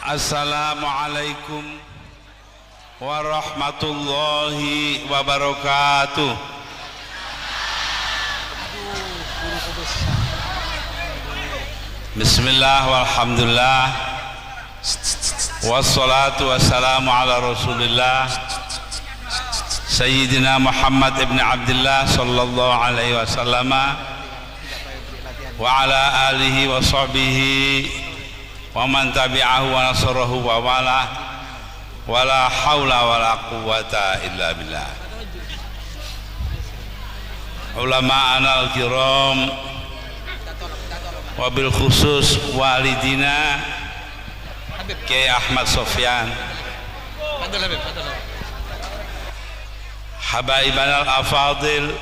Assalamualaikum warahmatullahi wabarakatuh. Bismillah walhamdulillah wassalatu wassalamu ala rasulillah Sayyidina Muhammad ibn Abdullah sallallahu alaihi wasallam wa ala alihi wa sahbihi wa man tabi'ahu wa nasarahu wa wala wala hawla wala quwwata illa billah. Ulama'ana al-kiram wabil khusus walidina Kiai Ahmad Sofyan, Habaiban al-afadil,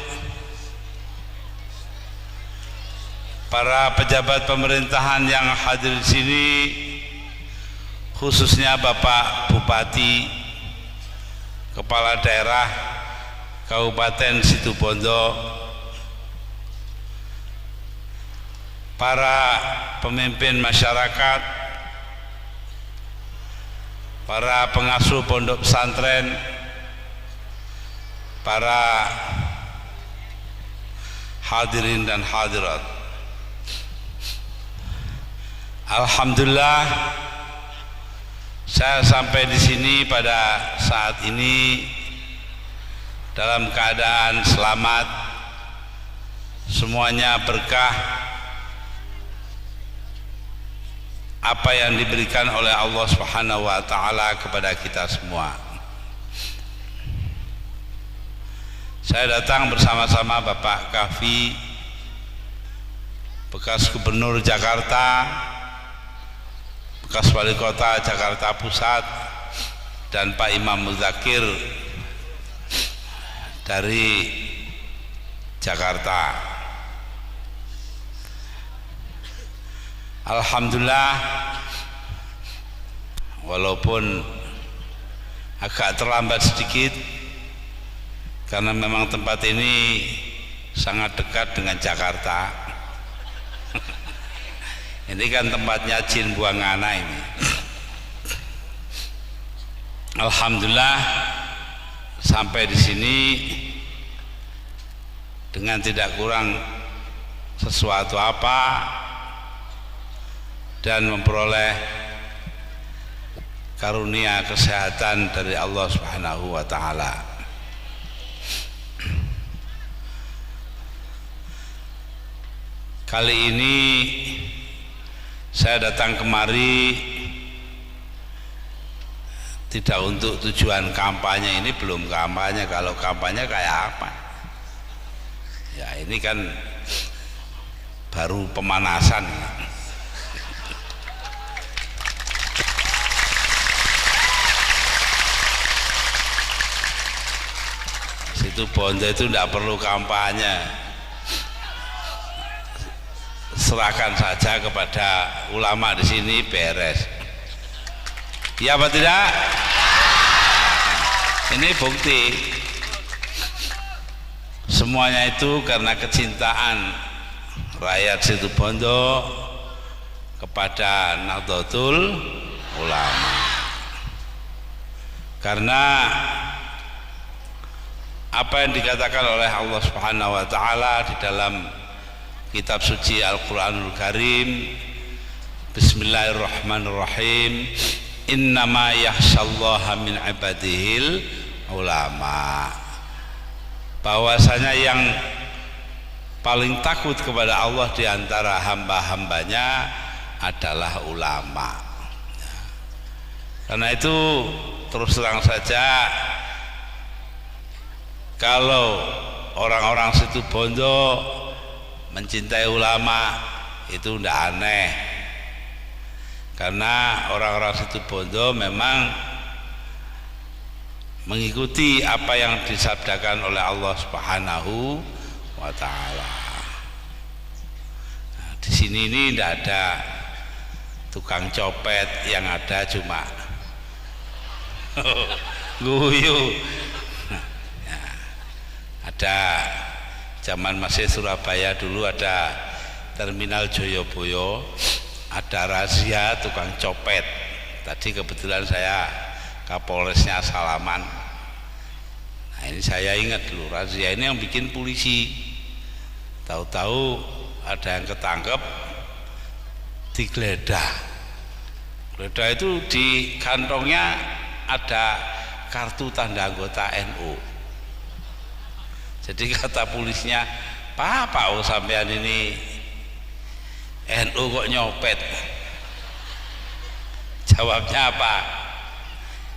para pejabat pemerintahan yang hadir di sini, khususnya Bapak Bupati, Kepala Daerah Kabupaten Situbondo, para pemimpin masyarakat, para pengasuh pondok pesantren, para hadirin dan hadirat. Alhamdulillah, saya sampai di sini pada saat ini dalam keadaan selamat, semuanya berkah apa yang diberikan oleh Allah Subhanahu wa taala kepada kita semua. Saya datang bersama-sama Bapak Kafi, bekas Gubernur Jakarta, bekas Wali Kota Jakarta Pusat, dan Pak Imam Muzakir dari Jakarta. Alhamdulillah, walaupun agak terlambat sedikit karena memang tempat ini sangat dekat dengan Jakarta. Ini kan tempatnya jin buang anak ini. Alhamdulillah, sampai di sini dengan tidak kurang sesuatu apa dan memperoleh karunia kesehatan dari Allah Subhanahu wa taala. Kali ini saya datang kemari tidak untuk tujuan kampanye. Ini belum kampanye. Kalau kampanye kayak apa? Ya ini kan baru pemanasan. Situ Bondo itu tidak perlu kampanye. Serahkan saja kepada ulama di sini, beres. Ya apa tidak? Ini bukti. Semuanya itu karena kecintaan rakyat Situbondo kepada Nahdlatul Ulama. Karena apa yang dikatakan oleh Allah Subhanahu wa taala di dalam kitab suci Al-Quranul Karim, Bismillahirrahmanirrahim, innama yakhsyallaha min ibadihil ulama, bahwasanya yang paling takut kepada Allah di antara hamba-hambanya adalah ulama. Karena itu terus terang saja, kalau orang-orang Situbondo mencintai ulama itu tidak aneh, karena orang-orang Situbondo memang mengikuti apa yang disabdakan oleh Allah Subhanahu wa taala. Nah, di sini ini tidak ada tukang copet, yang ada cuma guyu. Ada zaman masih Surabaya dulu ada terminal Joyoboyo, ada razia tukang copet Tadi kebetulan saya Kapolresnya salaman. Nah ini saya ingat dulu, razia ini yang bikin polisi. Tahu-tahu ada yang ketangkep digeledah. Geledah itu di kantongnya ada kartu tanda anggota NU. Jadi kata polisinya, Pak sampean ini NU kok nyopet? Jawabnya apa?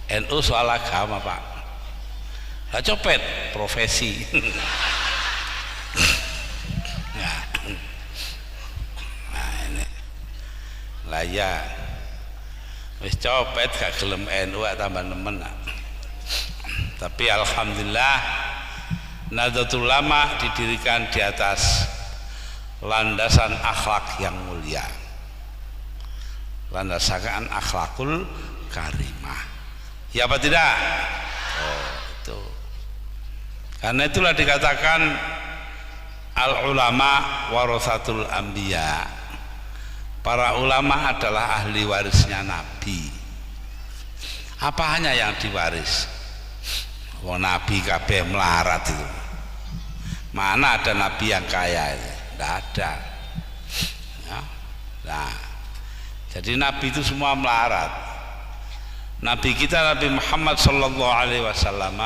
NU soal agama Pak. Lah copet profesi. Nah ini lah ya wis copet gak gelem NU tambah nemen. Tapi alhamdulillah Nahdlatul Ulama didirikan di atas landasan akhlak yang mulia, landasan akhlakul karimah. Ya apa tidak? Oh itu. Karena itulah dikatakan al ulama warasatul anbiya. Para ulama adalah ahli warisnya Nabi. Apa hanya yang diwaris? Wong Nabi kabeh melarat itu. Mana ada Nabi yang kaya itu? Tidak ada. Ya. Nah, jadi Nabi itu semua melarat. Nabi kita Nabi Muhammad sallallahu alaihi wasallam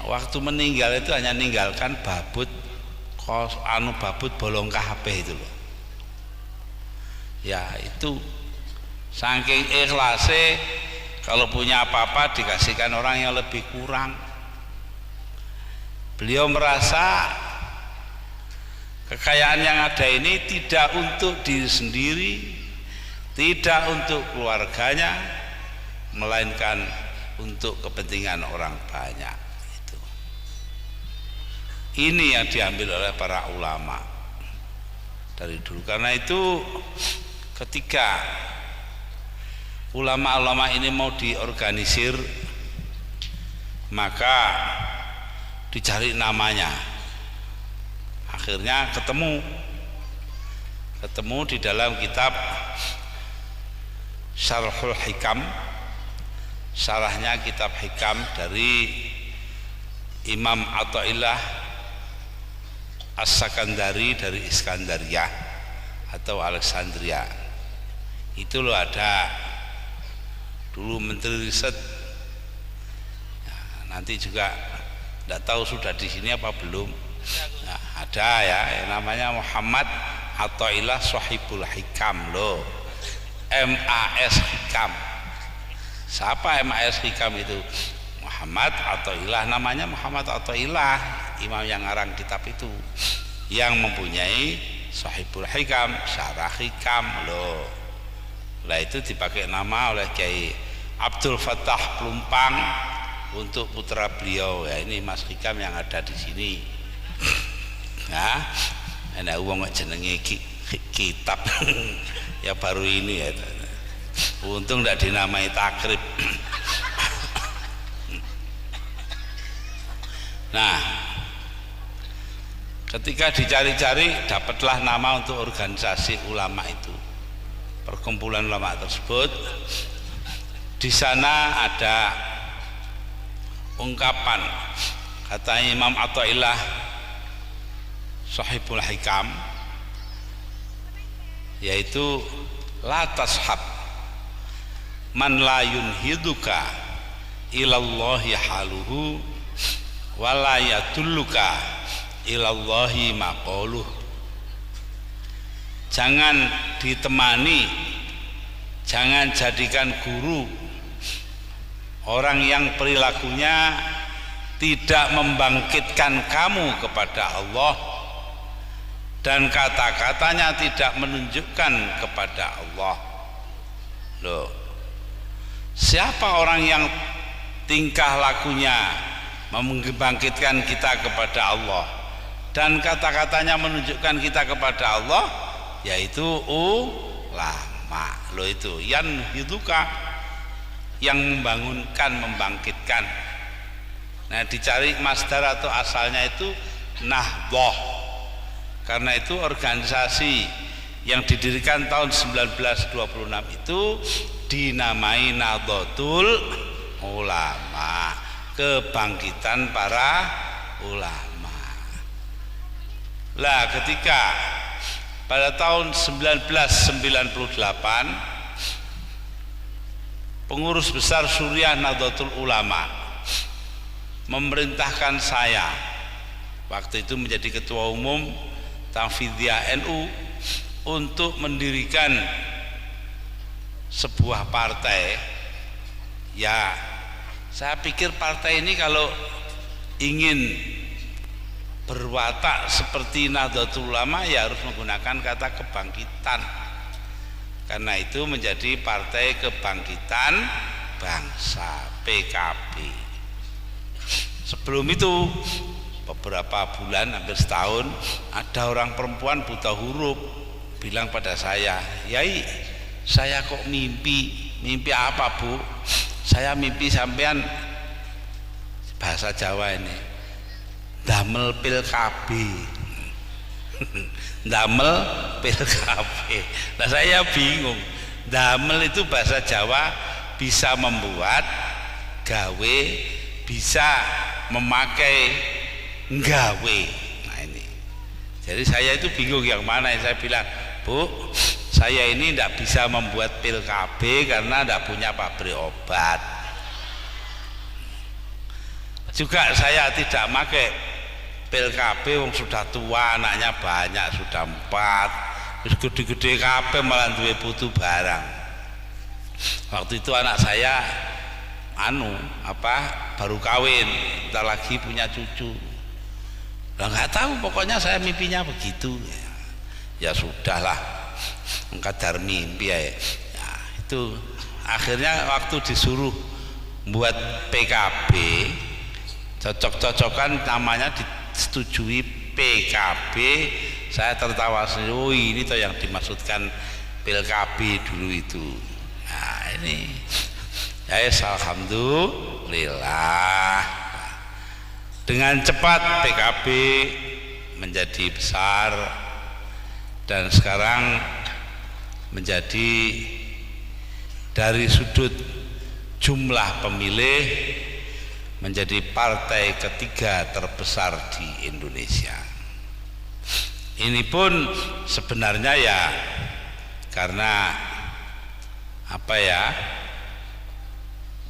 waktu meninggal itu hanya meninggalkan babut babut bolong kabeh itu loh. Ya itu saking ikhlasnya, kalau punya apa-apa dikasihkan orang yang lebih kurang. Beliau merasa kekayaan yang ada ini tidak untuk diri sendiri, tidak untuk keluarganya, melainkan untuk kepentingan orang banyak. Itu. Ini yang diambil oleh para ulama dari dulu. Karena itu ketika ulama-ulama ini mau diorganisir, maka dicari namanya. Akhirnya ketemu di dalam kitab Syarhul Hikam, syarahnya kitab Hikam dari Imam Athaillah As-Sakandari dari Iskandaria atau Alexandria. Itu loh ada dulu menteri riset. Nah, nanti juga tidak tahu sudah di sini apa belum. Nah, ada ya yang namanya Muhammad Athaillah Shahibul Hikam loh. MAS Hikam. Siapa MAS Hikam itu? Muhammad Athaillah, namanya Muhammad Athaillah, imam yang ngarang kitab itu, yang mempunyai Shahibul Hikam, Syarah Hikam loh. Lah itu dipakai nama oleh Kiai Abdul Fattah Plumpang untuk putra beliau. Ya ini Mas Hikam yang ada di sini. Nah, ada uang jenenge kitab ya baru ini ya. Untung tidak dinamai takrib. Nah, ketika dicari-cari dapatlah nama untuk organisasi ulama itu, perkumpulan ulama tersebut. Di sana ada ungkapan kata Imam Athaillah Shahibul Hikam, yaitu la tashab man la yunhiduka ilallahi haluhu wala yadulluka ilallahi maqaluh. Jangan ditemani, jangan jadikan guru orang yang perilakunya tidak membangkitkan kamu kepada Allah dan kata-katanya tidak menunjukkan kepada Allah. Loh, siapa orang yang tingkah lakunya membangkitkan kita kepada Allah dan kata-katanya menunjukkan kita kepada Allah? Yaitu ulama. Loh itu yan hiduka, yang membangunkan, membangkitkan. Nah, dicari masdar atau asalnya itu Nahdhah. Karena itu organisasi yang didirikan tahun 1926 itu dinamai Nahdlatul Ulama, kebangkitan para ulama. Lah ketika pada tahun 1998 pengurus besar Suriah Nahdlatul Ulama memerintahkan saya waktu itu menjadi ketua umum Tanfidiyah NU untuk mendirikan sebuah partai. Ya, saya pikir partai ini kalau ingin berwatak seperti Nahdlatul Ulama ya harus menggunakan kata kebangkitan. Karena itu menjadi Partai Kebangkitan Bangsa, PKB. Sebelum itu beberapa bulan, hampir setahun, ada orang perempuan buta huruf bilang pada saya, "Yai, saya kok mimpi apa Bu? Saya mimpi sampean," bahasa Jawa ini, "damel pil KB." Damel pil KB. Nah saya bingung. Damel itu bahasa Jawa bisa membuat, gawe, bisa memakai, nggawe. Nah ini. Jadi saya itu bingung yang mana. Saya bilang, "Bu, saya ini tidak bisa membuat pil KB karena tidak punya pabrik obat. Juga saya tidak pakai pil KB, wong sudah tua, anaknya banyak, sudah 4, terus gede-gede KB malah duwe butuh barang." Waktu itu anak saya baru kawin, kita lagi punya cucu. Lah nggak tahu, pokoknya saya mimpinya begitu. Ya sudahlah, kadar mimpi ya. Nah, itu akhirnya waktu disuruh buat PKB, cocok-cocokan namanya disetujui PKB, saya tertawa sendiri. Oh ini toh yang dimaksudkan pil KB dulu itu. Nah ini ya, alhamdulillah dengan cepat PKB menjadi besar dan sekarang menjadi dari sudut jumlah pemilih menjadi partai ketiga terbesar di Indonesia. Ini pun sebenarnya ya karena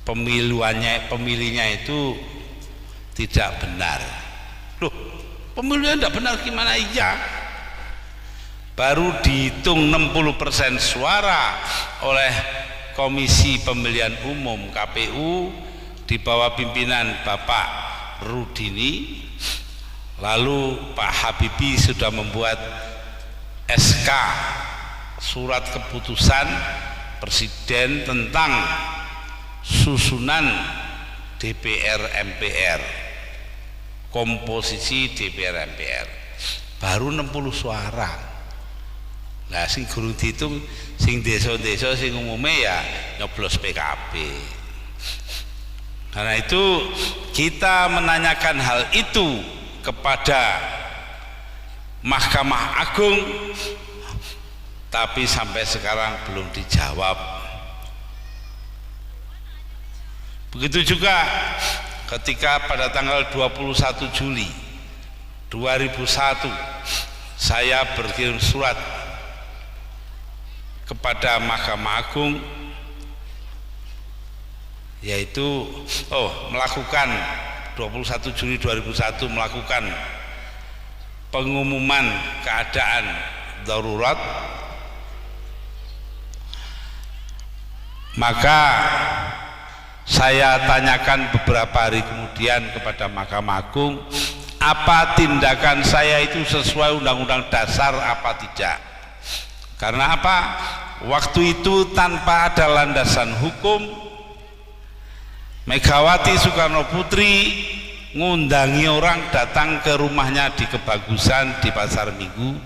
pemilihnya itu tidak benar. Loh, pemilihnya tidak benar gimana? Iya, baru dihitung 60% suara oleh Komisi Pemilihan Umum KPU di bawah pimpinan Bapak Rudini. Lalu Pak Habibie sudah membuat SK, surat keputusan Presiden tentang susunan DPR MPR, komposisi DPR MPR, baru 60 suara. Nah sing guru dihitung sing desa-desa sing umumnya ya nyoblos PKB. Karena itu kita menanyakan hal itu kepada Mahkamah Agung, tapi sampai sekarang belum dijawab. Begitu juga ketika pada tanggal 21 Juli 2001 saya berkirim surat kepada Mahkamah Agung, yaitu melakukan 21 Juli 2001 melakukan pengumuman keadaan darurat. Maka saya tanyakan beberapa hari kemudian kepada Mahkamah Agung, apa tindakan saya itu sesuai Undang-Undang Dasar apa tidak. Karena apa? Waktu itu tanpa ada landasan hukum, Megawati Soekarno Putri ngundangi orang datang ke rumahnya di Kebagusan di Pasar Minggu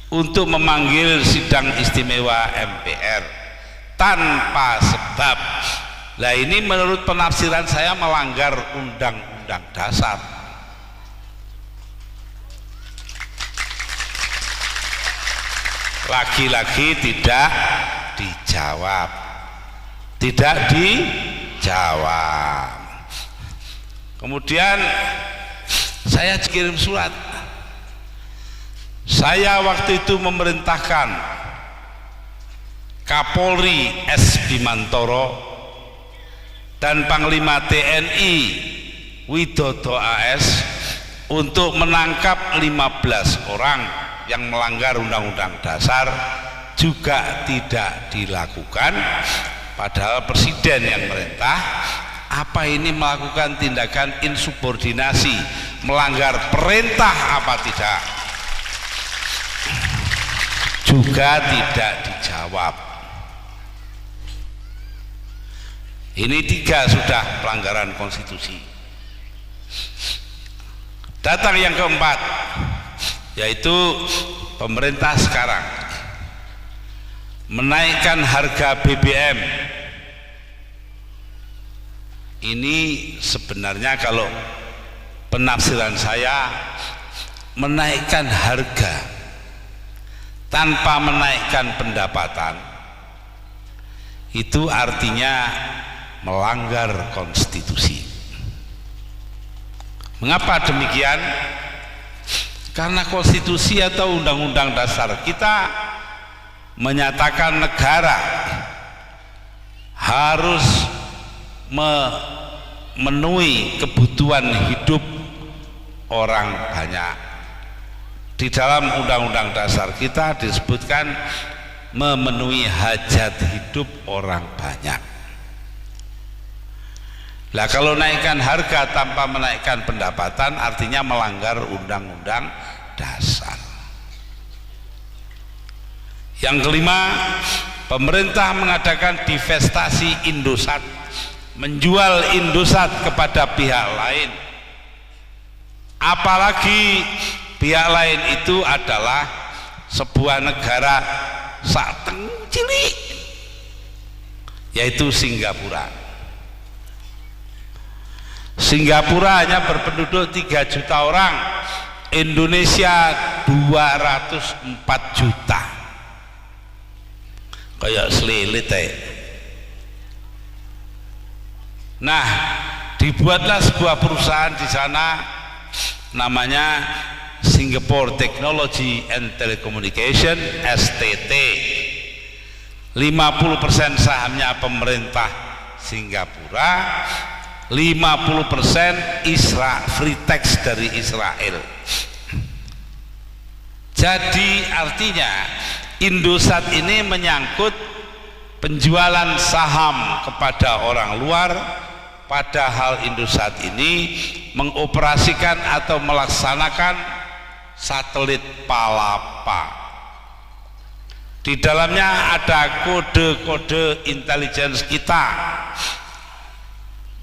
untuk memanggil sidang istimewa MPR tanpa sebab. Nah ini menurut penafsiran saya melanggar Undang-Undang Dasar. Lagi-lagi tidak dijawab. dijawab, tidak dijawab. Kemudian saya kirim surat. Saya waktu itu memerintahkan Kapolri S. Bimantoro dan Panglima TNI Widodo AS untuk menangkap 15 orang yang melanggar Undang-Undang Dasar, juga tidak dilakukan, padahal Presiden yang merintah. Apa ini melakukan tindakan insubordinasi, melanggar perintah apa tidak? Juga tidak dijawab. Ini 3 sudah pelanggaran konstitusi. Datang yang keempat, yaitu pemerintah sekarang menaikkan harga BBM. Ini sebenarnya kalau penafsiran saya, menaikkan harga tanpa menaikkan pendapatan itu artinya melanggar konstitusi. Mengapa demikian? Karena konstitusi atau undang-undang dasar kita menyatakan negara harus memenuhi kebutuhan hidup orang banyak. Di dalam undang-undang dasar kita disebutkan memenuhi hajat hidup orang banyak. Nah, kalau naikkan harga tanpa menaikkan pendapatan artinya melanggar undang-undang dasar. Yang kelima, pemerintah mengadakan divestasi Indosat, menjual Indosat kepada pihak lain, apalagi pihak lain itu adalah sebuah negara sateng cilik, yaitu Singapura. Singapura hanya berpenduduk 3 juta orang, Indonesia 204 juta, kayak selilit Nah, dibuatlah sebuah perusahaan di sana namanya Singapore Technology and Telecommunication, STT. 50% sahamnya pemerintah Singapura, 50% free tax dari Israel. Jadi artinya Indosat ini menyangkut penjualan saham kepada orang luar, padahal Indosat ini mengoperasikan atau melaksanakan satelit Palapa. Di dalamnya ada kode-kode intelligence kita.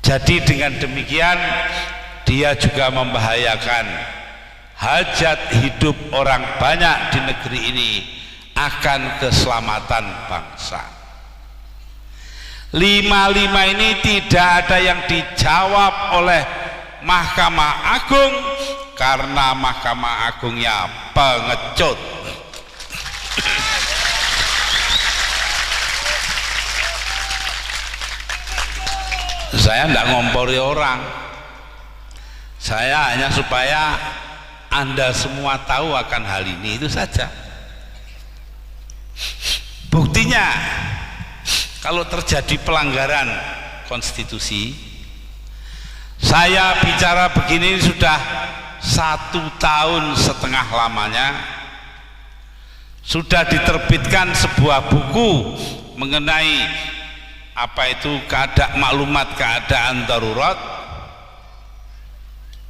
Jadi dengan demikian dia juga membahayakan hajat hidup orang banyak di negeri ini, akan keselamatan bangsa. 5 ini tidak ada yang dijawab oleh Mahkamah Agung karena Mahkamah Agungnya pengecut. Saya tidak ngompori orang, saya hanya supaya Anda semua tahu akan hal ini, itu saja. Buktinya, kalau terjadi pelanggaran konstitusi, saya bicara begini sudah 1,5 tahun lamanya, sudah diterbitkan sebuah buku mengenai apa itu maklumat keadaan darurat.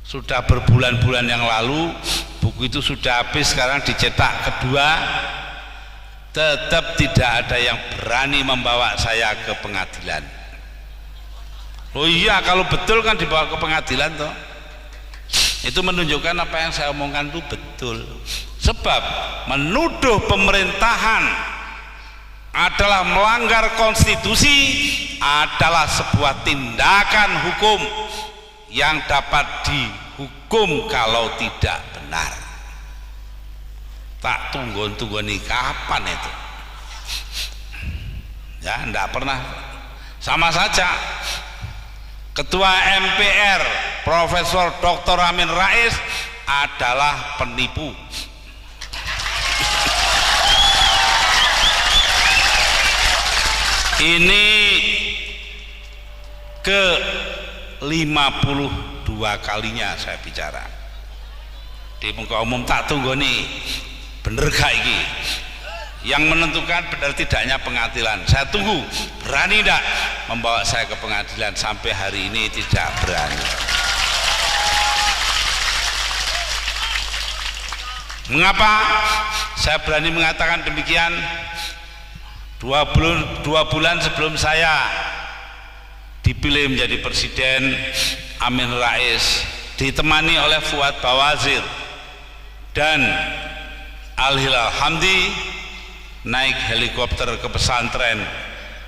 Sudah berbulan-bulan yang lalu buku itu sudah habis, sekarang dicetak kedua. Tetap tidak ada yang berani membawa saya ke pengadilan. Oh iya, kalau betul kan dibawa ke pengadilan toh. Itu menunjukkan apa yang saya omongkan itu betul. Sebab menuduh pemerintahan adalah melanggar konstitusi adalah sebuah tindakan hukum yang dapat dihukum kalau tidak benar. Tak tunggu nih kapan itu Ya, enggak pernah. Sama saja Ketua MPR Profesor Dr. Amin Rais adalah penipu. Ini ke 52 kalinya saya bicara di muka umum. Tak tunggu nih, bener gak ini? Yang menentukan benar tidaknya pengadilan. Saya tunggu, berani tidak membawa saya ke pengadilan? Sampai hari ini tidak berani. Mengapa saya berani mengatakan demikian? 2 bulan sebelum saya dipilih menjadi presiden, Amin Rais ditemani oleh Fuad Bawazir dan Al Hilal Hamdi naik helikopter ke pesantren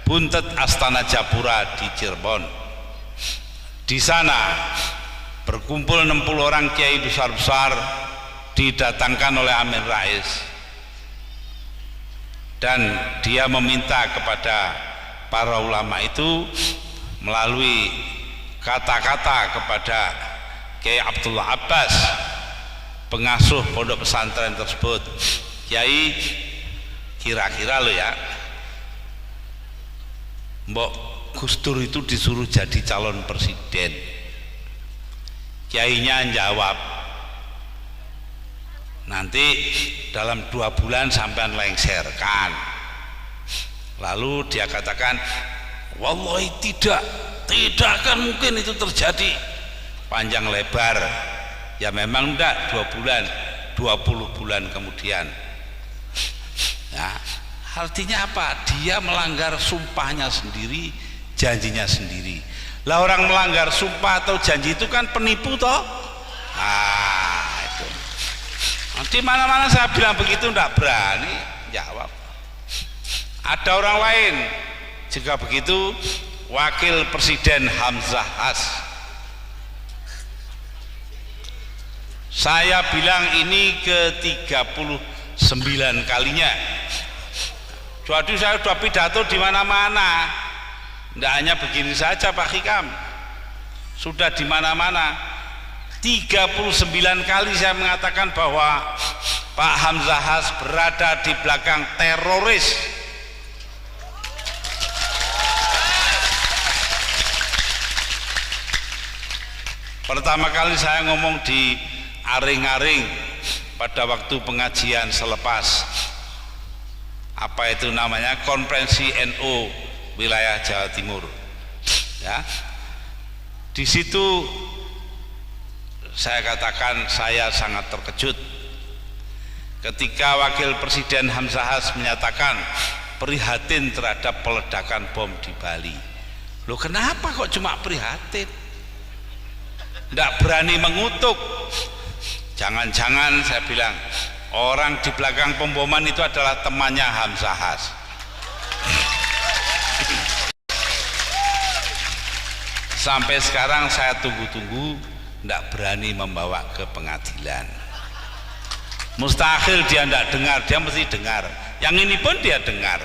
Buntet Astana Japura di Cirebon. Di sana berkumpul 60 orang kiai besar-besar didatangkan oleh Amin Rais, dan dia meminta kepada para ulama itu melalui kata-kata kepada Kiai Abdullah Abbas, pengasuh pondok pesantren tersebut, Kiai, kira-kira lo ya, Mbok Gus Dur itu disuruh jadi calon presiden. Kiainya jawab, nanti dalam 2 bulan sampean lengserkan. Lalu dia katakan, wallahi tidak akan mungkin itu terjadi. Panjang lebar, ya memang enggak 2 bulan, 20 bulan kemudian. Ya, artinya apa? Dia melanggar sumpahnya sendiri, janjinya sendiri. Lah orang melanggar sumpah atau janji itu kan penipu toh. Itu. Di mana-mana saya bilang begitu enggak berani jawab. Ada orang lain juga begitu, Wakil Presiden Hamzah Has. Saya bilang ini ke 39 kalinya. Jadi saya sudah pidato di mana-mana. Tidak hanya begini saja Pak Hikam, sudah di mana-mana. 39 kali saya mengatakan bahwa Pak Hamzah Has berada di belakang teroris. Pertama kali saya ngomong di Aring-Aring pada waktu pengajian selepas apa itu namanya konferensi NU wilayah Jawa Timur. Ya, di situ saya katakan saya sangat terkejut ketika Wakil Presiden Hamzah Has menyatakan prihatin terhadap peledakan bom di Bali. Loh, kenapa kok cuma prihatin? Tidak berani mengutuk. Jangan-jangan saya bilang orang di belakang pemboman itu adalah temannya Hamzah Has. Sampai sekarang saya tunggu-tunggu, tidak berani membawa ke pengadilan. Mustahil dia tidak dengar, dia mesti dengar. Yang ini pun dia dengar.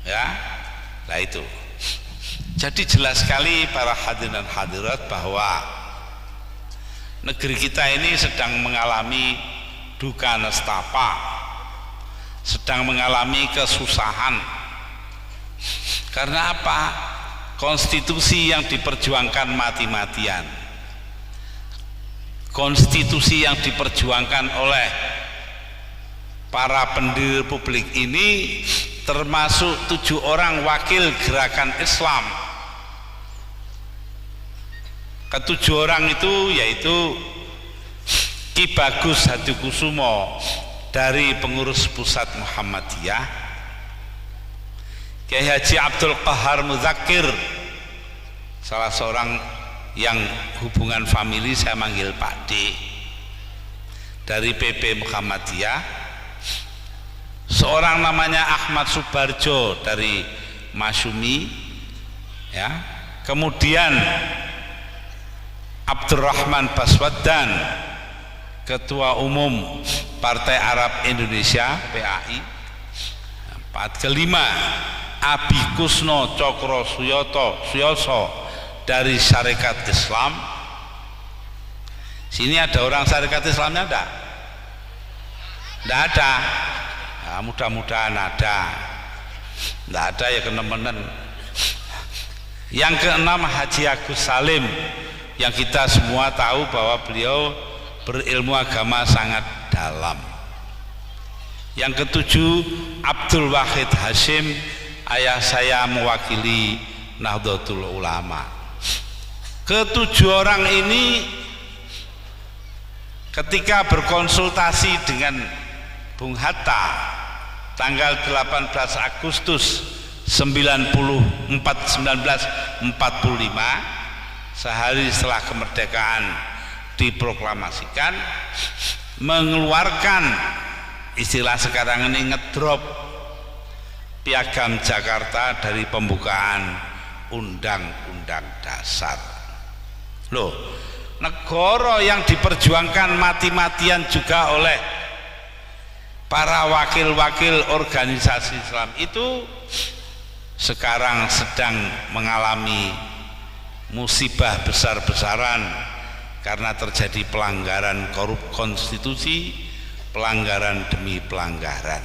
Ya, nah itu. Jadi jelas sekali para hadirin dan hadirat bahwa negeri kita ini sedang mengalami duka nestapa, sedang mengalami kesusahan. Karena apa? Konstitusi yang diperjuangkan mati-matian, konstitusi yang diperjuangkan oleh para pendiri republik ini, termasuk 7 orang wakil gerakan Islam. Ke-7 orang itu yaitu Ki Bagus Hadikusumo dari pengurus pusat Muhammadiyah, Kiai Haji Abdul Qahar Muzakir, salah seorang yang hubungan famili saya manggil Pak D, dari PP Muhammadiyah, seorang namanya Ahmad Subarjo dari Masyumi, ya, kemudian Abdurrahman Baswaddan, Ketua Umum Partai Arab Indonesia PAI, kelima, Abi Kusno Cokro Suyoso dari Syarikat Islam. Sini ada orang Syarikat Islamnya enggak? Enggak ada. Nah, mudah-mudahan ada. Enggak ada ya kenemenen. Yang keenam, Haji Agus Salim, yang kita semua tahu bahwa beliau berilmu agama sangat dalam. Yang ketujuh, Abdul Wahid Hashim, ayah saya mewakili Nahdlatul Ulama. Ketujuh orang ini ketika berkonsultasi dengan Bung Hatta tanggal 18 Agustus 1945, sehari setelah kemerdekaan diproklamasikan, mengeluarkan istilah sekarang ini ngedrop Piagam Jakarta dari pembukaan Undang-Undang Dasar. Loh, negara yang diperjuangkan mati-matian juga oleh para wakil-wakil organisasi Islam itu sekarang sedang mengalami musibah besar-besaran karena terjadi pelanggaran konstitusi, pelanggaran demi pelanggaran.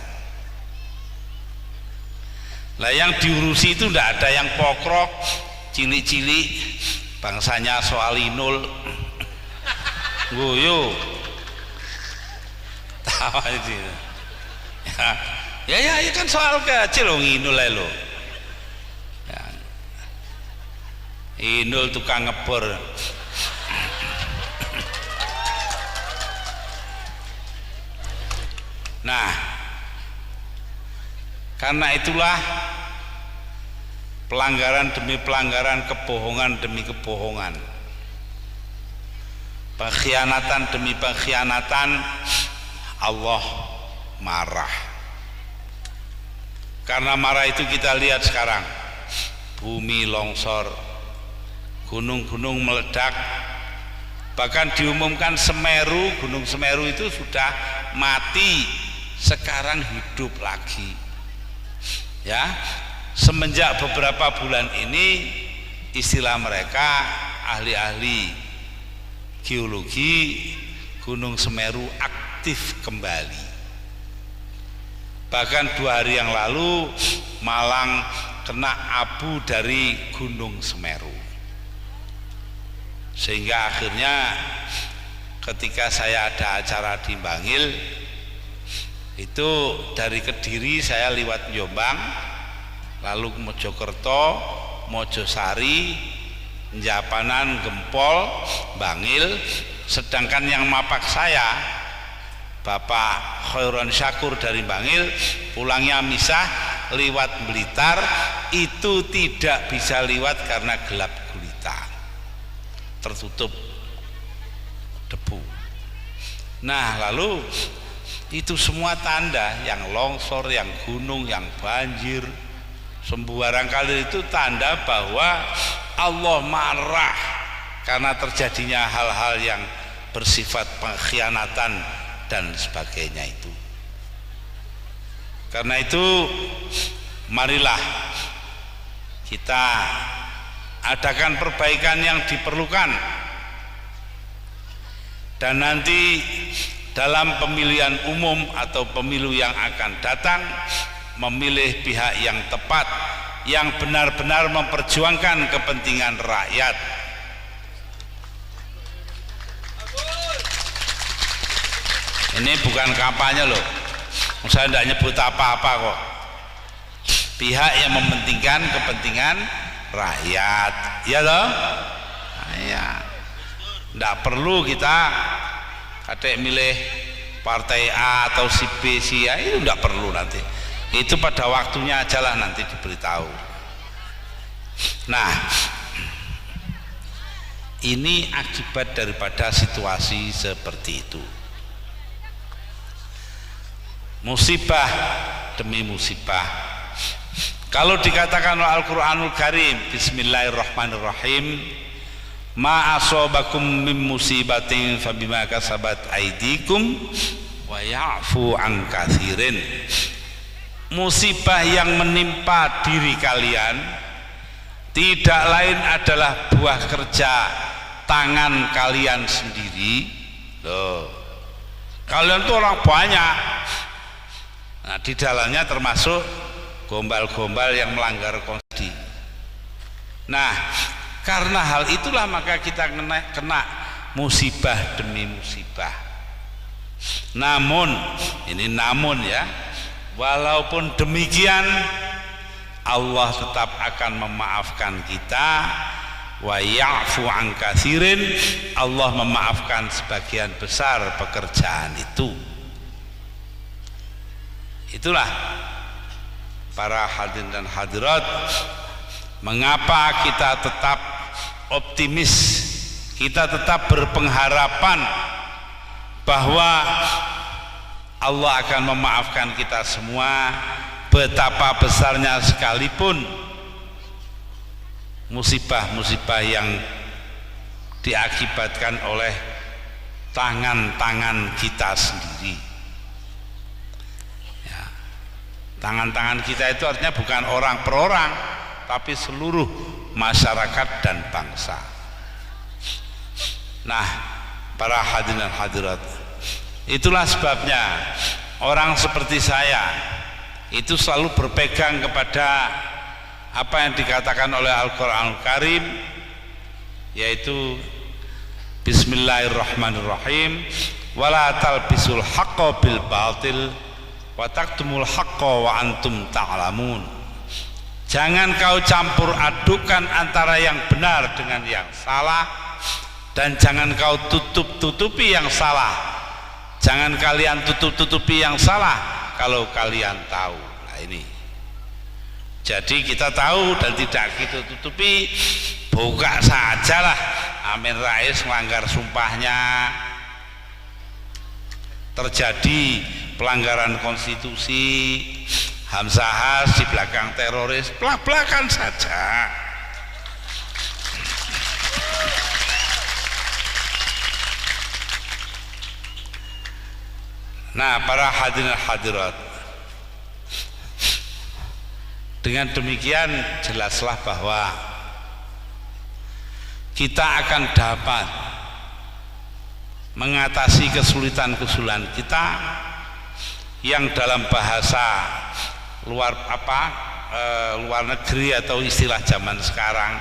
Lah yang diurusi itu tidak ada yang pokrok, cilik-cilik, bangsanya soal inul, guyu, tawa itu. Ya kan soal kecil loh, inul lo. Ya. Inul tukang ngebor. Nah, karena itulah pelanggaran demi pelanggaran, kebohongan demi kebohongan, pengkhianatan demi pengkhianatan, Allah marah. Karena marah itu kita lihat sekarang, bumi longsor, gunung-gunung meledak, bahkan diumumkan Semeru, Gunung Semeru itu sudah mati, sekarang hidup lagi. Ya, semenjak beberapa bulan ini istilah mereka ahli-ahli geologi, Gunung Semeru aktif kembali. Bahkan 2 hari yang lalu Malang kena abu dari Gunung Semeru, sehingga akhirnya ketika saya ada acara di Bangil itu dari Kediri saya liwat Jombang, lalu Mojokerto, Mojosari, Japanan, Gempol, Bangil, sedangkan yang mapak saya Bapak Khairon Syakur dari Bangil pulangnya misah liwat Blitar, itu tidak bisa liwat karena gelap gulita, tertutup debu. Nah, lalu itu semua tanda, yang longsor, yang gunung, yang banjir, sembarang kali itu tanda bahwa Allah marah karena terjadinya hal-hal yang bersifat pengkhianatan dan sebagainya itu. Karena itu marilah kita adakan perbaikan yang diperlukan, dan nanti dalam pemilihan umum atau pemilu yang akan datang memilih pihak yang tepat, yang benar-benar memperjuangkan kepentingan rakyat. Ini bukan kampanye loh, saya tidak nyebut apa-apa kok. Pihak yang mementingkan kepentingan rakyat, ya loh. Nah, ya, tidak perlu kita kadek milih partai A atau si B, si A, itu tidak perlu nanti. Itu pada waktunya aja lah nanti diberitahu. Nah, ini akibat daripada situasi seperti itu. Musibah demi musibah. Kalau dikatakan Al-Quranul Karim, Bismillahirrahmanirrahim, ma asobakum min musibatin fabima kasabat aidikum wa ya'fu an katsirin. musibah yang menimpa diri kalian tidak lain adalah buah kerja tangan kalian sendiri. Loh, kalian tuh orang banyak. Nah, di dalamnya termasuk gombal-gombal yang melanggar konstitusi. Nah, karena hal itulah maka kita kena musibah demi musibah. Namun, ini namun ya, walaupun demikian Allah tetap akan memaafkan kita. Wa ya'fu an katsirin, Allah memaafkan sebagian besar pekerjaan itu. Itulah para hadirin dan hadirat, mengapa kita tetap optimis, kita tetap berpengharapan bahwa Allah akan memaafkan kita semua, betapa besarnya sekalipun musibah-musibah yang diakibatkan oleh tangan-tangan kita sendiri. Ya, tangan-tangan kita itu artinya bukan orang per orang, tapi seluruh masyarakat dan bangsa. Nah, para hadirin dan hadirat, itulah sebabnya orang seperti saya itu selalu berpegang kepada apa yang dikatakan oleh Al-Quranul Karim, yaitu Bismillahirrahmanirrahim, wala talbisul haqqa bil batil wa taktumul haqqa wa antum ta'lamun. Jangan kau campur adukan antara yang benar dengan yang salah, dan jangan kau tutup-tutupi yang salah. Jangan kalian tutup-tutupi yang salah kalau kalian tahu. Nah, ini jadi kita tahu dan tidak kita tutupi, buka sajalah. Amin Rais melanggar sumpahnya, terjadi pelanggaran konstitusi, Hamzahas di belakang teroris, belak-belakan saja. Nah, para hadirin hadirat, dengan demikian jelaslah bahwa kita akan dapat mengatasi kesulitan-kesulitan kita yang dalam bahasa luar negeri atau istilah zaman sekarang,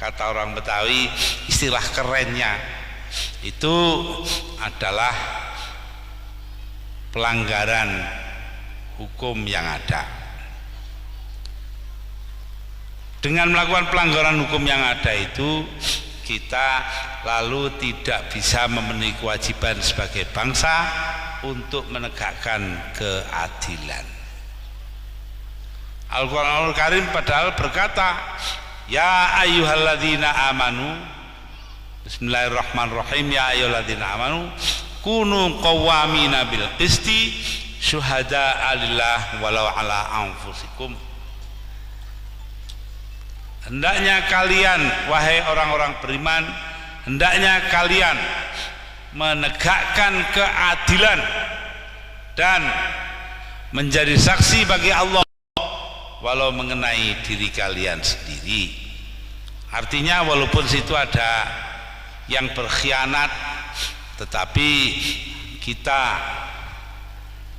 kata orang Betawi, istilah kerennya itu adalah pelanggaran hukum yang ada. Dengan melakukan pelanggaran hukum yang ada itu, kita lalu tidak bisa memenuhi kewajiban sebagai bangsa untuk menegakkan keadilan. Al-Quranul Karim padahal berkata, ya ayyuhalladzina amanu, Bismillahirrahmanirrahim, ya ayyuhalladzina amanu kunu qawwamina bil qisti syuhada'a lillah walau ala anfusikum. Hendaknya kalian, wahai orang-orang beriman, hendaknya kalian menegakkan keadilan dan menjadi saksi bagi Allah walau mengenai diri kalian sendiri. Artinya walaupun situ ada yang berkhianat, tetapi kita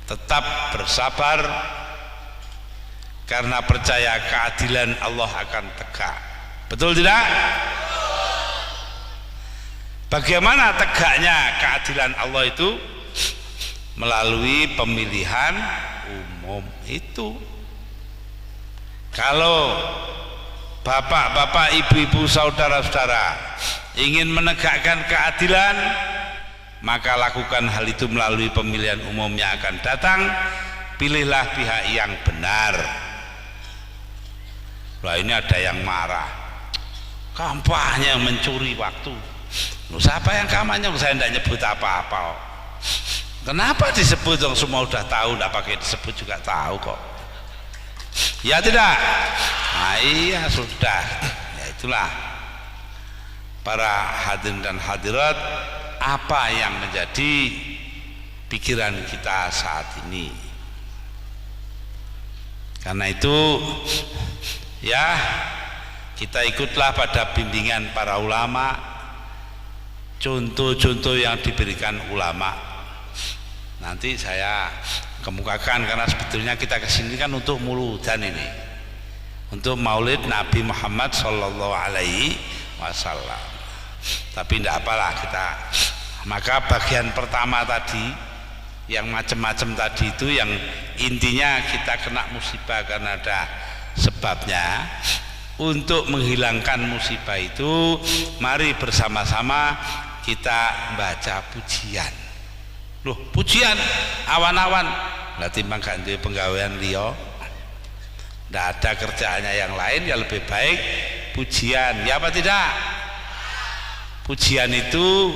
tetap bersabar karena percaya keadilan Allah akan tegak. Betul tidak? Bagaimana tegaknya keadilan Allah itu? Melalui pemilihan umum itu. Kalau bapak-bapak, ibu-ibu, saudara-saudara ingin menegakkan keadilan, maka lakukan hal itu melalui pemilihan umum yang akan datang. Pilihlah pihak yang benar. Wah, ini ada yang marah, kampanye mencuri waktu. Loh, siapa yang kampanye? Saya tidak nyebut apa-apa. Kenapa disebut? Yang semua udah tahu, tidak pakai disebut juga tahu kok. Ya tidak? Nah, iya sudah. Ya itulah para hadirin dan hadirat, apa yang menjadi pikiran kita saat ini. Karena itu ya kita ikutlah pada bimbingan para ulama, contoh-contoh yang diberikan ulama. Nanti saya kemukakan, karena sebetulnya kita kesini kan untuk muludan ini, untuk maulid Nabi Muhammad Sallallahu Alaihi Wasallam. Tapi tidak apalah kita. Maka bagian pertama tadi yang macam-macam tadi itu yang intinya kita kena musibah karena ada sebabnya. Untuk menghilangkan musibah itu mari bersama-sama kita baca pujian. Loh, pujian awan-awan lah timbang gak duwe penggawean liya, ndak ada kerjaannya yang lain, ya lebih baik pujian, ya apa tidak? Pujian itu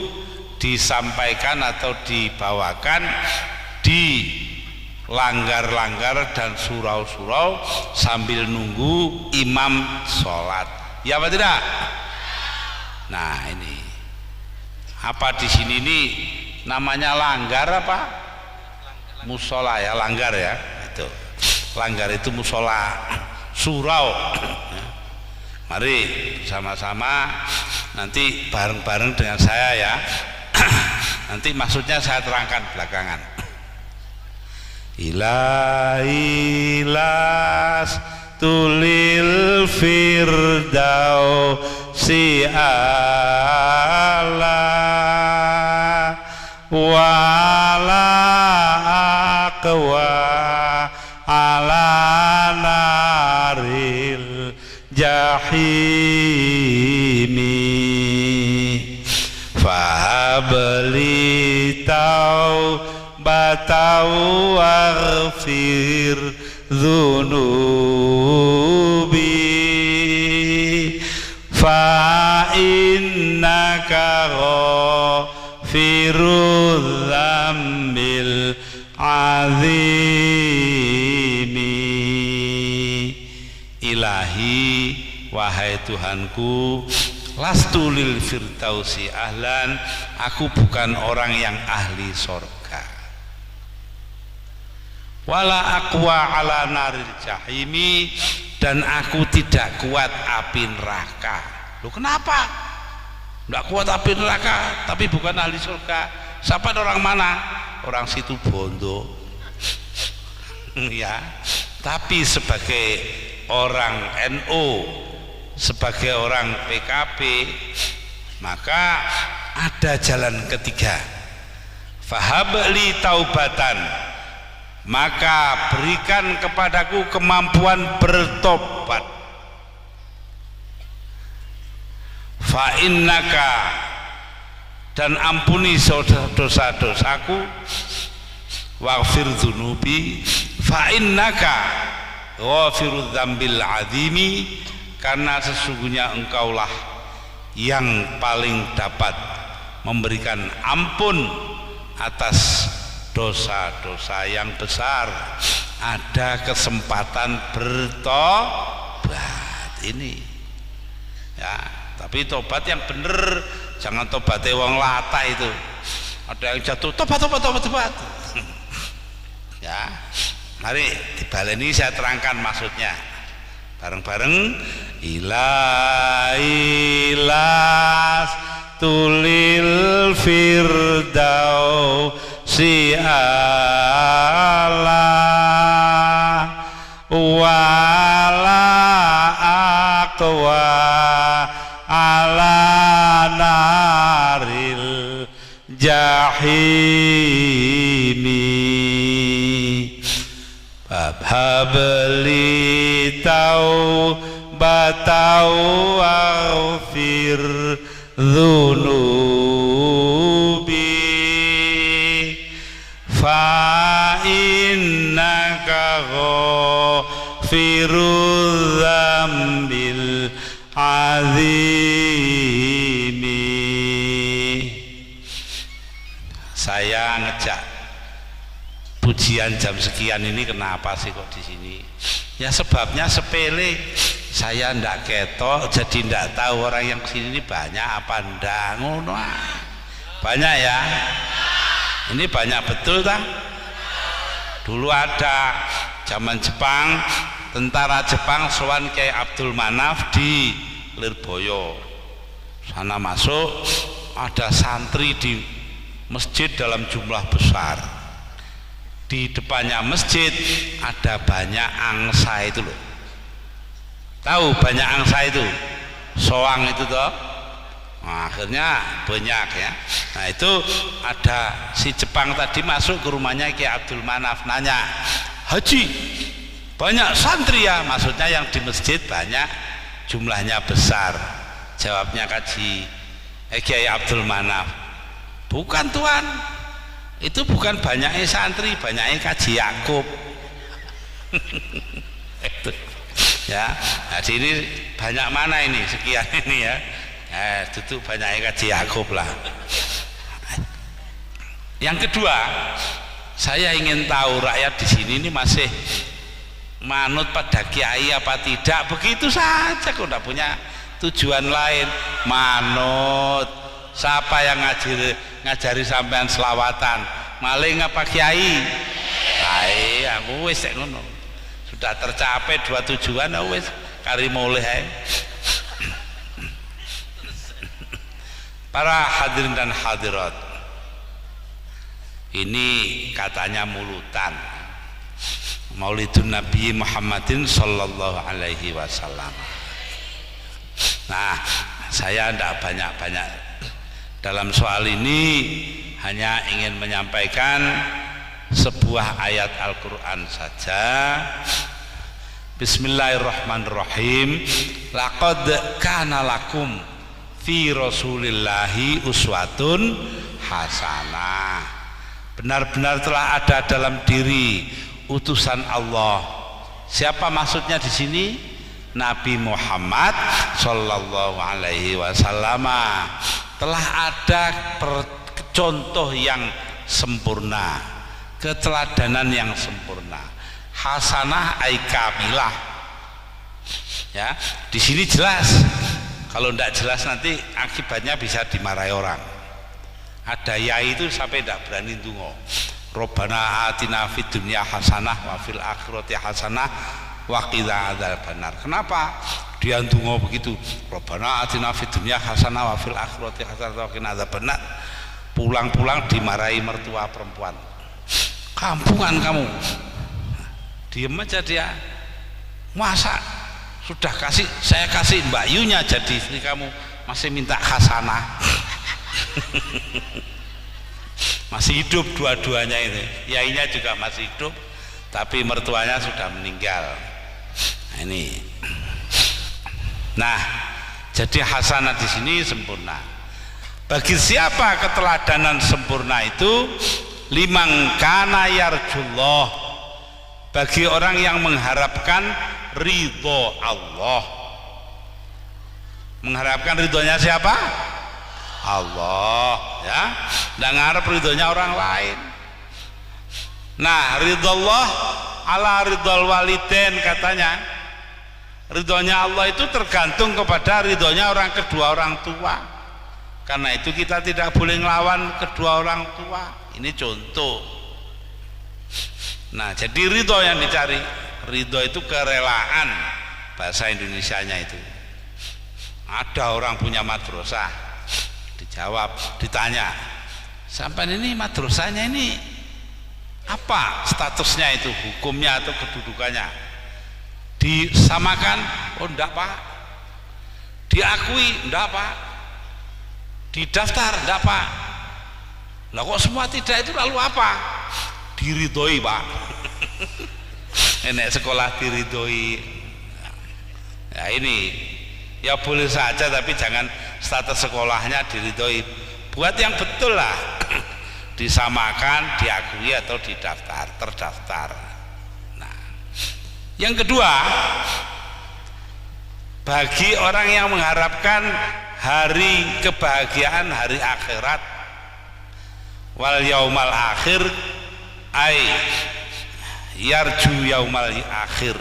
disampaikan atau dibawakan di langgar-langgar dan surau-surau sambil nunggu imam sholat, ya apa tidak? Nah ini apa di sini ini namanya langgar apa? Musola ya, langgar ya, itu langgar itu musola, surau. Mari bersama-sama nanti bareng-bareng dengan saya ya. Nanti maksudnya saya terangkan belakangan. Ilailas tulil firdausi ala wala aqwa ala naril jahimi fahabli batau waghfir dhunubi fa innaka ghafirudz dzambil azimi. Ilahi, wahai Tuhanku, lastu lil firdausi ahlan, aku bukan orang yang ahli sorga. Wala aqwa ala naril jahimi, dan aku tidak kuat api neraka. Loh kenapa? Tidak kuat api neraka, tapi bukan ahli surga. Siapa orang mana? Orang situ Bondo. Ya, tapi sebagai orang NU, sebagai orang PKB, maka ada jalan ketiga. Fahabli taubatan, maka berikan kepadaku kemampuan bertobat. Fa innaka, dan ampuni dosa-dosaku. Waghfir dzunubi, fa innaka ghafirudz dzambil azimi, karena sesungguhnya engkaulah yang paling dapat memberikan ampun atas dosa-dosa yang besar. Ada kesempatan bertobat ini ya, tapi tobat yang bener, jangan tobatnya wong lata itu. Ada yang jatuh tobat ya. Mari dibaleni, saya terangkan maksudnya bareng-bareng. Ilailas tulil firdausi ala wala aqwa ala naril jahimi habli taubatau waghfir dzunubi fa innaka ghafirudz dzambil azimi. Saya ngejak pujian jam sekian ini kenapa sih kok di sini? Ya sebabnya sepele, saya ndak ketok, jadi ndak tahu orang yang sini ini banyak apa ndak, ngono. Banyak ya? Ini banyak betul tak? Dulu ada zaman Jepang tentara Jepang sowan Kiai Abdul Manaf di Lirboyo. Sana masuk, ada santri di masjid dalam jumlah besar. Di depannya masjid ada banyak angsa itu loh. Tahu banyak angsa itu? Soang itu toh. Nah, akhirnya banyak ya. Nah itu ada si Jepang tadi masuk ke rumahnya Kiai Abdul Manaf, nanya, Haji, banyak santri ya? Maksudnya yang di masjid banyak, jumlahnya besar. Jawabnya Kiai Abdul Manaf, bukan tuan, itu bukan banyaknya santri, banyaknya Kaji Yakub. Itu ya. Nah ini banyak mana ini, sekian ini ya. Itu banyaknya Kaji Yakub lah. Yang kedua, saya ingin tahu rakyat di sini ini masih manut pada kiai apa tidak? Begitu saja, kok tidak punya tujuan lain. Manut. Siapa yang ngajari sampean selawatan? Maling apa kiai? Aku wis ngono. Sudah tercapai dua tujuan, wis kari mulih ae. Para hadirin dan hadirat, ini katanya mulutan Maulidun Nabi Muhammadin sallallahu alaihi wasallam. Nah, saya tidak banyak-banyak dalam soal ini, hanya ingin menyampaikan sebuah ayat Al-Quran saja. Bismillahirrahmanirrahim. Laqad kana lakum fi rasulillahi uswatun hasanah. Benar-benar telah ada dalam diri utusan Allah. Siapa maksudnya di sini? Nabi Muhammad sallallahu alaihi wasallam. Telah ada contoh yang sempurna, keteladanan yang sempurna. Hasanah ay kamilah. Ya, di sini jelas. Kalau tidak jelas nanti akibatnya bisa dimarahi orang. Ada yai itu sampai tidak berani tunggu. Robbana atina fid dunya hasanah wa fil akhirati hasanah wa qina adzabannar. Kenapa dia tunggu begitu? Robbana atina fid dunya hasanah wa fil akhirati hasanah wa qina adzabannar. Pulang-pulang dimarahi mertua perempuan. Kampungan kamu. Diem aja dia. Masa sudah saya kasih Mbak Yunya jadi istri kamu, masih minta hasanah. Masih hidup dua-duanya ini, yainya juga masih hidup, tapi mertuanya sudah meninggal. Nah, ini. Nah, jadi hasanah di sini sempurna. Bagi siapa keteladanan sempurna itu? Liman kana yarjullah. Bagi orang yang mengharapkan ridho Allah. Mengharapkan ridhonya siapa? Allah, ya. Dan ngarep ridhonya orang lain. Nah, ridho Allah ala ridhol walidain katanya. Ridhonya Allah itu tergantung kepada ridhonya kedua orang tua. Karena itu kita tidak boleh ngelawan kedua orang tua. Ini contoh. Nah, jadi ridho yang dicari. Ridho itu kerelaan, bahasa Indonesianya itu. Ada orang punya madrasah, dijawab, ditanya, sampai ini madrasahnya ini apa statusnya itu, hukumnya atau kedudukannya? Disamakan? Oh enggak pak. Diakui? Enggak pak. Didaftar? Enggak pak. Lah kok semua tidak itu lalu apa? Diridhoi pak. Enek sekolah diridhoi. Ya ini ya boleh saja, tapi jangan status sekolahnya diridhoi. Buat yang betul lah. Disamakan, diakui atau didaftar, terdaftar. Nah, yang kedua, bagi orang yang mengharapkan hari kebahagiaan, hari akhirat, wal yaumal akhir, ay yarju yaumal akhir,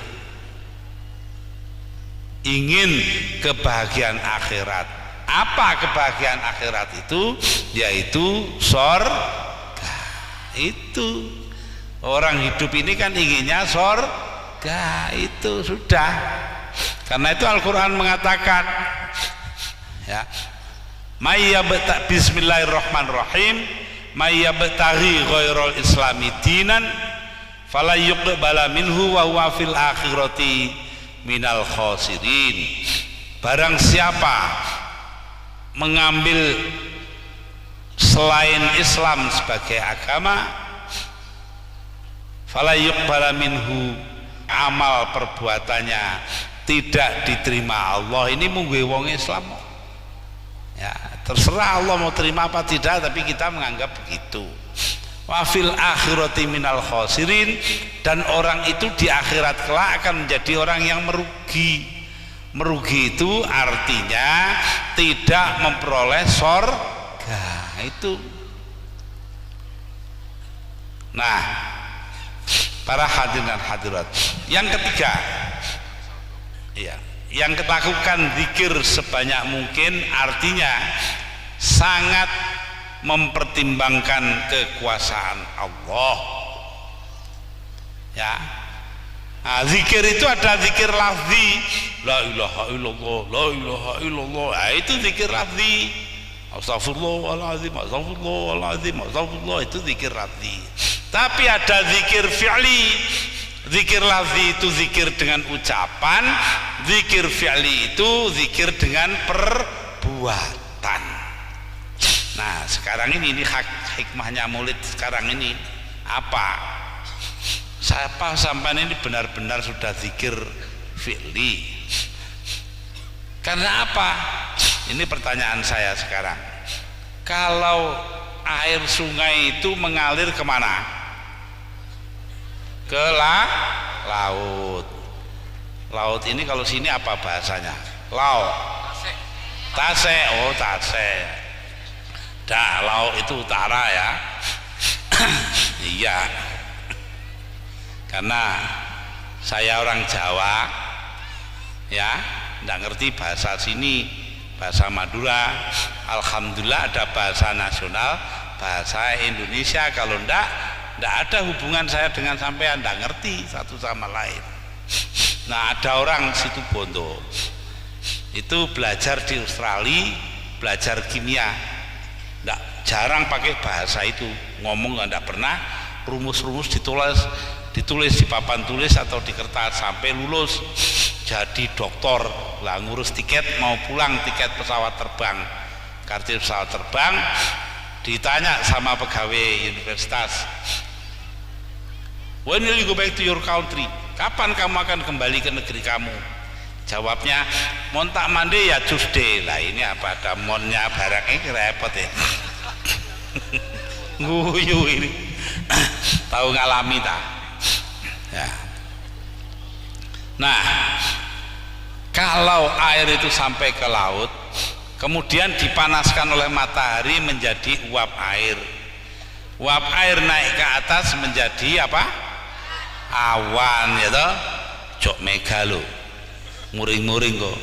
ingin kebahagiaan akhirat. Apa kebahagiaan akhirat itu? Yaitu surga. Itu orang hidup ini kan inginnya surga. surga. Itu sudah, karena itu Al-Quran mengatakan ya, bismillahirrahmanirrahim, mayyabtaghi ghairal islami dinan fala yuqbala minhu wa huwa fil akhirati minal khasirin. Barang siapa mengambil selain Islam sebagai agama, fala yuqbala minhu, amal perbuatannya tidak diterima Allah. Ini mungguhe wong Islam ya, terserah Allah mau terima apa tidak, tapi kita menganggap begitu. Wa fil akhirati minal khasirin, dan orang itu di akhirat kelak akan menjadi orang yang merugi. Merugi itu artinya tidak memperoleh surga. Itu. Nah, para hadirin dan hadirat, yang ketiga ya, yang lakukan zikir sebanyak mungkin, artinya sangat mempertimbangkan kekuasaan Allah ya. Nah, zikir itu ada zikir lafzi, la ilaha illallah, la ilaha illallah. Nah, itu zikir lafzi. Astagfirullahaladzim, astagfirullahaladzim, astagfirullah, itu zikir lafzi. Tapi ada zikir fi'li. Zikir lafzi itu zikir dengan ucapan, zikir fi'li itu zikir dengan perbuatan. Nah, sekarang ini hikmahnya maulid sekarang ini apa? Siapa sampai ini benar-benar sudah zikir fi'li? Karena apa? Ini pertanyaan saya sekarang. Kalau air sungai itu mengalir kemana? Ke laut. Laut ini kalau sini apa bahasanya? Laut. Tasek. Oh, tasek. Dah, laut itu utara ya. Iya. Karena saya orang Jawa ya, nggak ngerti bahasa sini, bahasa Madura. Alhamdulillah ada bahasa nasional, bahasa Indonesia. Kalau nggak ada hubungan saya dengan sampean, nggak ngerti satu sama lain. Nah, ada orang situ Bondo itu belajar di Australia, belajar kimia, nggak jarang pakai bahasa itu, ngomong nggak pernah, rumus-rumus ditulis di papan tulis atau di kertas sampai lulus jadi doktor. Lah ngurus tiket mau pulang, tiket pesawat terbang, kartu pesawat terbang, ditanya sama pegawai universitas, when will you go back to your country? Kapan kamu akan kembali ke negeri kamu? Jawabnya, montak mande ya Tuesday. Lah ini apa, ada monnya barangnya repot ya. Nguyu ini. Tahu ngalami tak? Ya. Nah, kalau air itu sampai ke laut, kemudian dipanaskan oleh matahari menjadi uap air. Uap air naik ke atas menjadi apa? Awan, ya toh? Jok megalo. Muring-muring kok.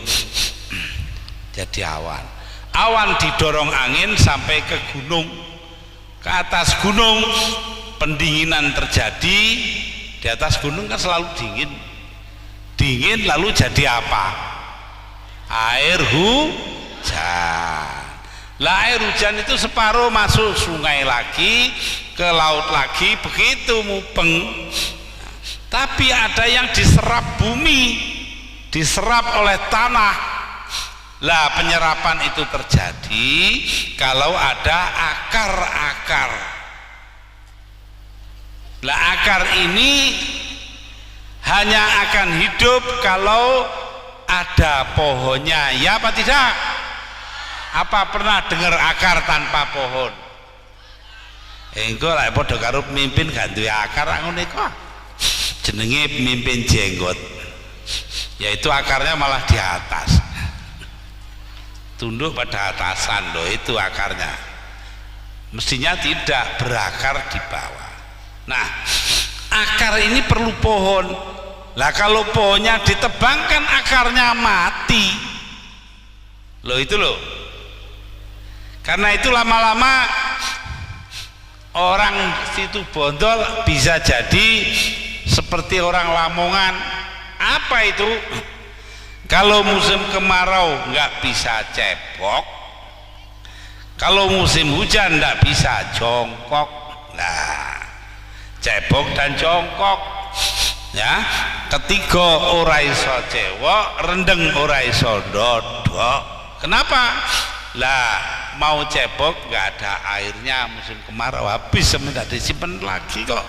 Jadi awan. Awan didorong angin sampai ke gunung. Ke atas gunung pendinginan terjadi. Di atas gunung kan selalu dingin lalu jadi apa? Air hujan. Lah air hujan itu separuh masuk sungai lagi, ke laut lagi, begitu mupeng. Tapi ada yang diserap bumi, diserap oleh tanah. Lah penyerapan itu terjadi kalau ada akar-akar. Lah akar ini hanya akan hidup kalau ada pohonnya, ya apa tidak? Apa pernah dengar akar tanpa pohon? Engko lek padha karo pemimpin gak duwe akar ngene kok. Jenenge pemimpin jenggot. Yaitu akarnya malah di atas. Tunduk pada atasan loh, itu akarnya. Mestinya tidak berakar di bawah. Nah, akar ini perlu pohon. Lah kalau pohonnya ditebang kan akarnya mati. Loh itu loh. Karena itu lama-lama orang situ bondol bisa jadi seperti orang Lamongan. Apa itu? Kalau musim kemarau nggak bisa cebok, kalau musim hujan nggak bisa jongkok. Nah, cebok dan jongkok ya. Ketiga ora iso cewok, rendeng ora iso dodok. Kenapa? Lah mau cebok nggak ada airnya, musim kemarau habis, tidak disimpan lagi kok,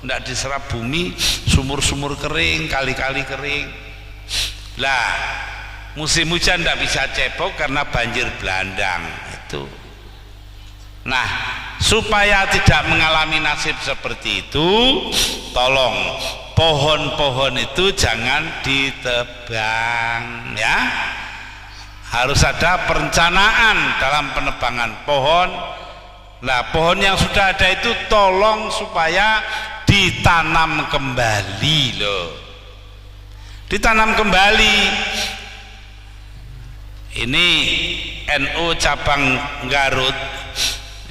tidak diserap bumi, sumur-sumur kering, kali-kali kering. Lah musim hujan tidak bisa cebok karena banjir bandang itu. Nah, supaya tidak mengalami nasib seperti itu, tolong pohon-pohon itu jangan ditebang ya. Harus ada perencanaan dalam penebangan pohon. Nah, pohon yang sudah ada itu tolong supaya ditanam kembali loh. Ditanam kembali. Ini NU cabang Garut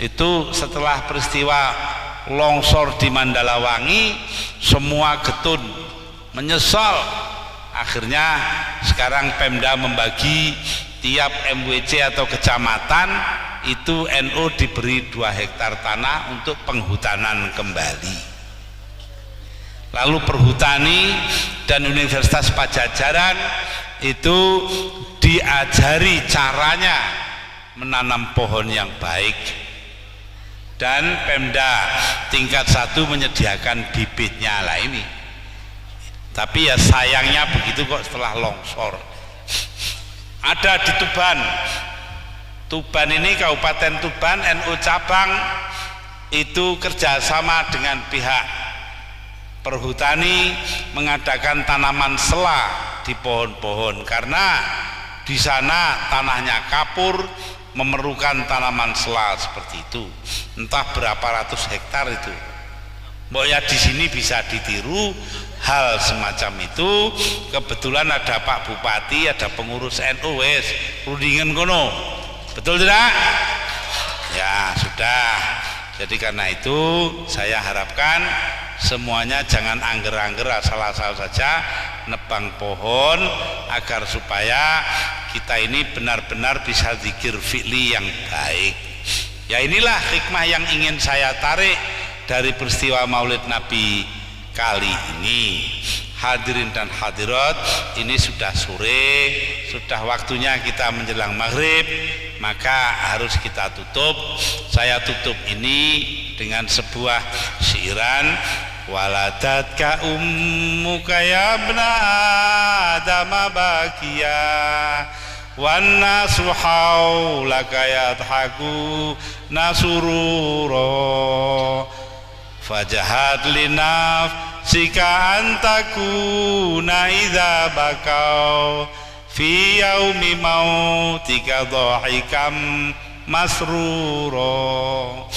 itu setelah peristiwa longsor di Mandalawangi, semua getun menyesal. Akhirnya sekarang Pemda membagi tiap MWC atau kecamatan itu NU diberi 2 hektar tanah untuk penghutanan kembali. Lalu Perhutani dan Universitas Pajajaran itu diajari caranya menanam pohon yang baik, dan Pemda tingkat 1 menyediakan bibitnya lah ini. Tapi ya sayangnya begitu kok setelah longsor. Ada di Tuban. Tuban ini Kabupaten Tuban, NU cabang itu kerjasama dengan pihak Perhutani mengadakan tanaman sela di pohon-pohon, karena di sana tanahnya kapur, memerlukan tanaman sela seperti itu. Entah berapa ratus hektar itu. Mbok ya di sini bisa ditiru hal semacam itu. Kebetulan ada Pak Bupati, ada pengurus NU wes rundingan kono. Betul tidak? Ya sudah. Jadi karena itu saya harapkan semuanya jangan angger-angger asal-asal saja nebang pohon, agar supaya kita ini benar-benar bisa zikir fi'li yang baik. Ya inilah hikmah yang ingin saya tarik dari peristiwa Maulid Nabi kali ini. Hadirin dan hadirat, ini sudah sore, sudah waktunya kita menjelang maghrib, maka harus kita tutup. Saya tutup ini dengan sebuah syairan. Waladatka ummuka ya ibna Adam bakiya wan nasu haulaka yadhaku nasurura fajahad linafsika antakuna idza bakau fi yaumi mautika dhahikam masrura.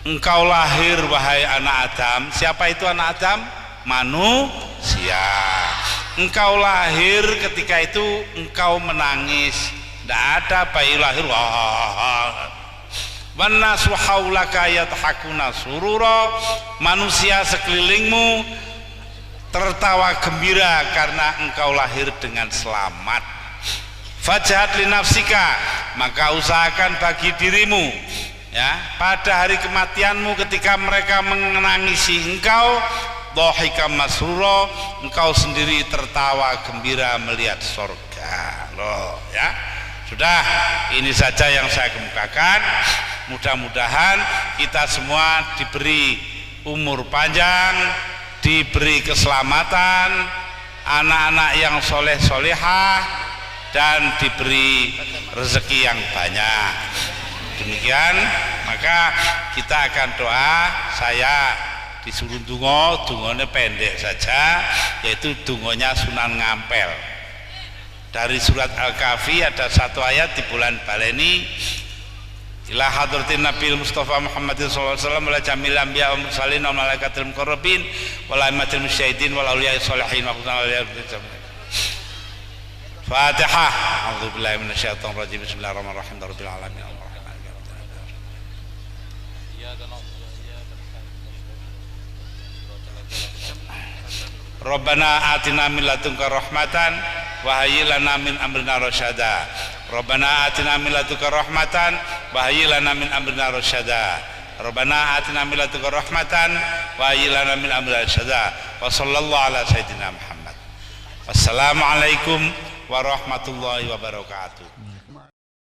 Engkau lahir wahai anak Adam. Siapa itu anak Adam? Manusia. Engkau lahir, ketika itu engkau menangis. Tidak ada bayi lahir wah. Wannasu haulaka yadhakuna surura. Manusia sekelilingmu tertawa gembira karena engkau lahir dengan selamat. Fajhad li nafsika, maka usahakan bagi dirimu ya, pada hari kematianmu ketika mereka menangisi engkau, dhahika masrura, engkau sendiri tertawa gembira melihat surga loh ya. Sudah, ini saja yang saya kemukakan. Mudah-mudahan kita semua diberi umur panjang, diberi keselamatan, anak-anak yang soleh-solehah, dan diberi rezeki yang banyak. Demikian, maka kita akan doa. Saya disuruh dungo, dungonya pendek saja, yaitu dungonya Sunan Ngampel. Dari surat Al-Kahfi ada satu ayat di bulan Baleni. Ila hadratin Nabi Mustafa Muhammadin sallallahu alaihi wasallam wala jamil anbiya wa mursalin wa malaikatil muqarrabin wa laimatil musyahidin wa auliya sholihin wa Fatihah. A'udzubillahi minasyaitonir rajim. Bismillahirrahmanirrahim. Rabbil alamin. Rabbana atina min ladunka rahmatan wa hayyi lana min amrina rasyada. Rabbana atina min ladunka rahmatan wa hayyi lana min amrina rasyada. Rabbana atina min ladunka rahmatan wa hayyi lana min amrina rasyada. Wa sallallahu ala sayyidina Muhammad. Wassalamualaikum warahmatullahi wabarakatuh.